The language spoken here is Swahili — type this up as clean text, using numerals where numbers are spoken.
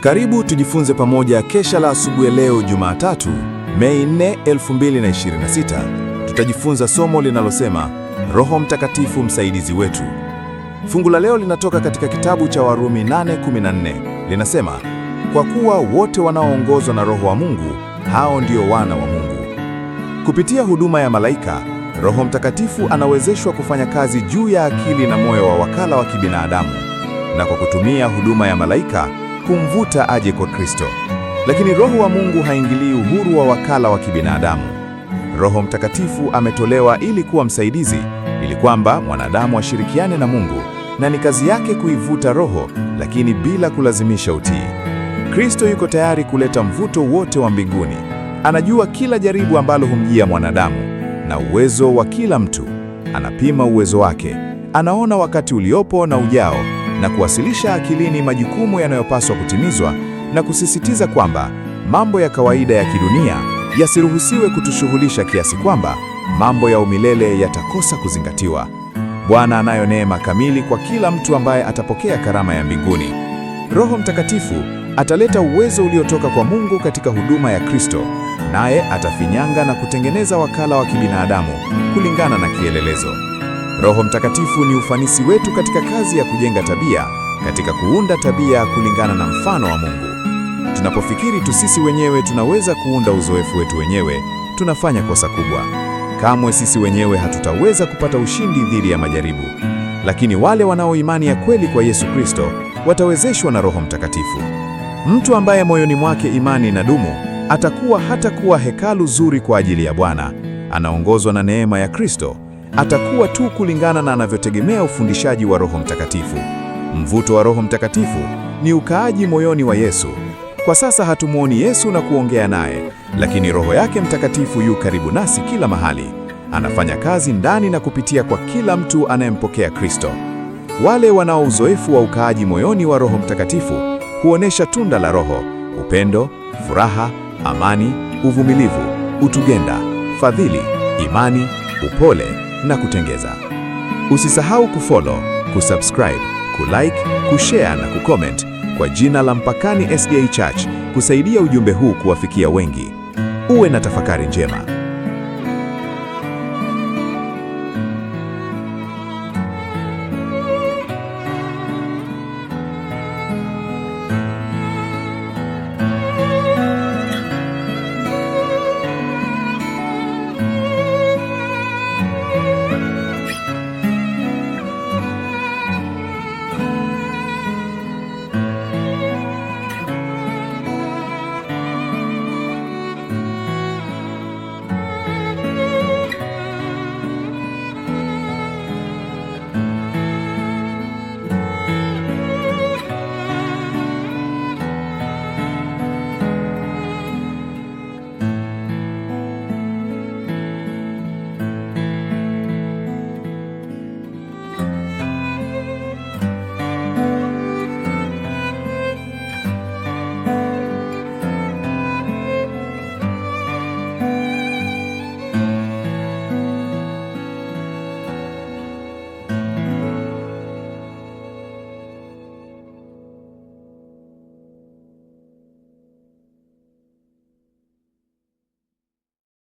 Karibu tujifunze pamoja kesha la asubuhi leo Jumatatu, Mei 4, 2026. Tutajifunza somo linalosema Roho Mtakatifu msaidizi wetu. Fungu la leo linatoka katika kitabu cha Warumi 8:14. Linasema, kwa kuwa wote wanaoongozwa na Roho wa Mungu, hao ndio wana wa Mungu. Kupitia huduma ya malaika, Roho Mtakatifu anawezeshwa kufanya kazi juu ya akili na moyo wa wakala wa kibinadamu, na kwa kutumia huduma ya malaika kumvuta aje kwa Kristo. Lakini Roho wa Mungu haingilii uhuru wa wakala wa kibinadamu. Roho Mtakatifu ametolewa ili kuwa msaidizi, ili kwamba mwanadamu ashirikiane na Mungu, na ni kazi yake kuivuta roho, lakini bila kulazimisha utii. Kristo yuko tayari kuleta mvuto wote wa mbinguni. Anajua kila jaribu ambalo humjia mwanadamu na uwezo wa kila mtu. Anapima uwezo wake, anaona wakati uliopo na ujao, na kuwasilisha akilini majukumu yanayopaswa kutimizwa, na kusisitiza kwamba mambo ya kawaida ya kidunia yasiruhusiwe kutushughulisha kiasi kwamba mambo ya umilele yatakosa kuzingatiwa. Bwana anayo neema kamili kwa kila mtu ambaye atapokea karama ya mbinguni. Roho Mtakatifu ataleta uwezo uliotoka kwa Mungu katika huduma ya Kristo, naye atafinyanga na kutengeneza wakala wa kibinadamu kulingana na kielelezo. Roho Mtakatifu ni ufanisi wetu katika kazi ya kujenga tabia, katika kuunda tabia kulingana na mfano wa Mungu. Tunapofikiri tu sisi wenyewe tunaweza kuunda uzoefu wetu wenyewe, tunafanya kosa kubwa. Kamwe sisi wenyewe hatutaweza kupata ushindi dhidi ya majaribu. Lakini wale wanao imani ya kweli kwa Yesu Kristo watawezeshwa na Roho Mtakatifu. Mtu ambaye moyoni mwake imani inadumu hatakuwa hekalu zuri kwa ajili ya Bwana. Anaongozwa na neema ya Kristo. Atakuwa tu kulingana na anavyotegemea ufundishaji wa Roho Mtakatifu. Mvuto wa Roho Mtakatifu ni ukaaji moyoni wa Yesu. Kwa sasa hatumuoni Yesu na kuongea naye, lakini Roho yake Mtakatifu yu karibu nasi kila mahali. Anafanya kazi ndani na kupitia kwa kila mtu anayempokea Kristo. Wale wanao uzoefu wa ukaaji moyoni wa Roho Mtakatifu huonesha tunda la Roho: upendo, furaha, amani, uvumilivu, utugenda, fadhili, imani, upole na kutengeza. Usisahau kufollow, kusubscribe, kulike, kushare na kucomment kwa jina la Mpakani SDA Church kusaidia ujumbe huu kuwafikia wengi. Uwe na tafakari njema.